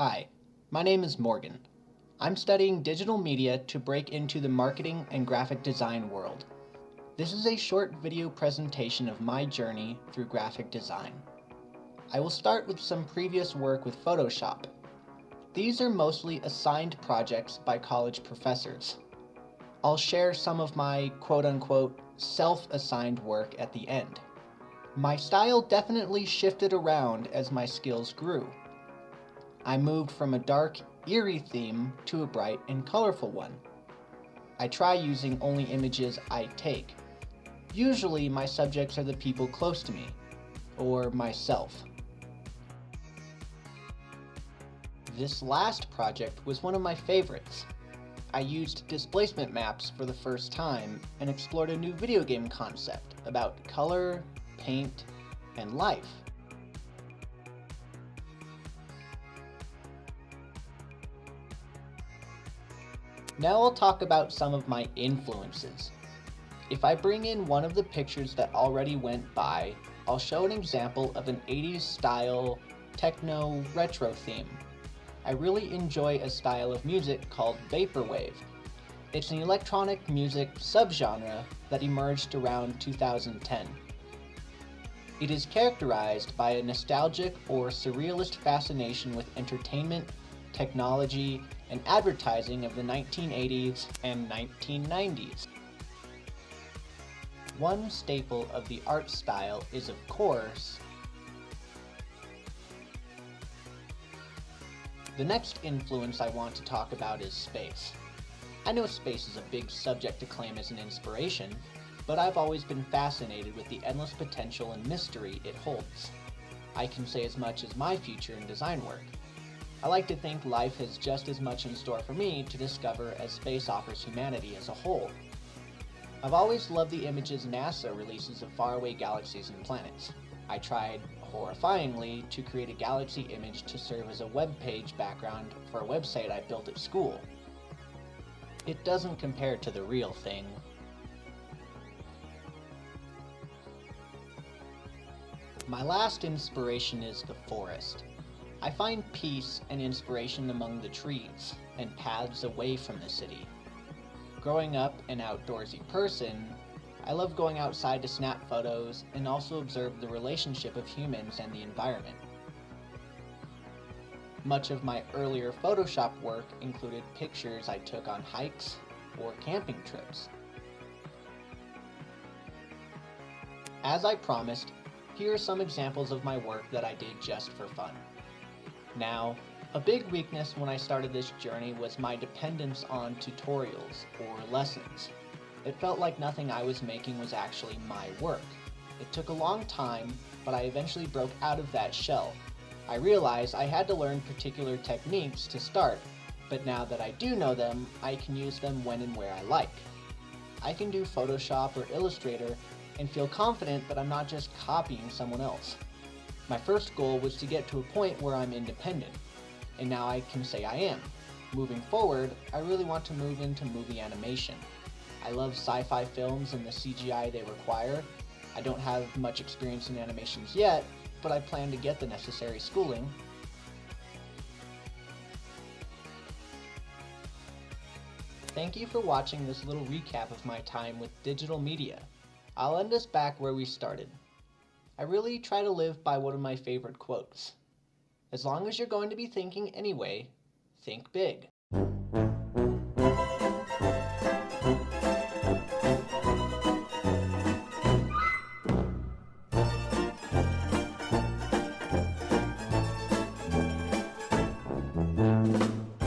Hi, my name is Morgan. I'm studying digital media to break into the marketing and graphic design world. This is a short video presentation of my journey through graphic design. I will start with some previous work with Photoshop. These are mostly assigned projects by college professors. I'll share some of my quote-unquote self-assigned work at the end. My style definitely shifted around as my skills grew. I moved from a dark, eerie theme to a bright and colorful one. I try using only images I take. Usually my subjects are the people close to me, or myself. This last project was one of my favorites. I used displacement maps for the first time and explored a new video game concept about color, paint, and life. Now I'll talk about some of my influences. If I bring in one of the pictures that already went by, I'll show an example of an 80s style techno retro theme. I really enjoy a style of music called vaporwave. It's an electronic music subgenre that emerged around 2010. It is characterized by a nostalgic or surrealist fascination with entertainment, technology, and advertising of the 1980s and 1990s. One staple of the art style is, of course, the next influence I want to talk about is space. I know space is a big subject to claim as an inspiration, but I've always been fascinated with the endless potential and mystery it holds. I can say as much as my future in design work. I like to think life has just as much in store for me to discover as space offers humanity as a whole. I've always loved the images NASA releases of faraway galaxies and planets. I tried, horrifyingly, to create a galaxy image to serve as a web page background for a website I built at school. It doesn't compare to the real thing. My last inspiration is the forest. I find peace and inspiration among the trees and paths away from the city. Growing up an outdoorsy person, I love going outside to snap photos and also observe the relationship of humans and the environment. Much of my earlier Photoshop work included pictures I took on hikes or camping trips. As I promised, here are some examples of my work that I did just for fun. Now, a big weakness when I started this journey was my dependence on tutorials or lessons. It felt like nothing I was making was actually my work. It took a long time, but I eventually broke out of that shell. I realized I had to learn particular techniques to start, but now that I do know them, I can use them when and where I like. I can do Photoshop or Illustrator and feel confident that I'm not just copying someone else. My first goal was to get to a point where I'm independent, and now I can say I am. Moving forward, I really want to move into movie animation. I love sci-fi films and the CGI they require. I don't have much experience in animations yet, but I plan to get the necessary schooling. Thank you for watching this little recap of my time with digital media. I'll end us back where we started. I really try to live by one of my favorite quotes. As long as you're going to be thinking anyway, think big.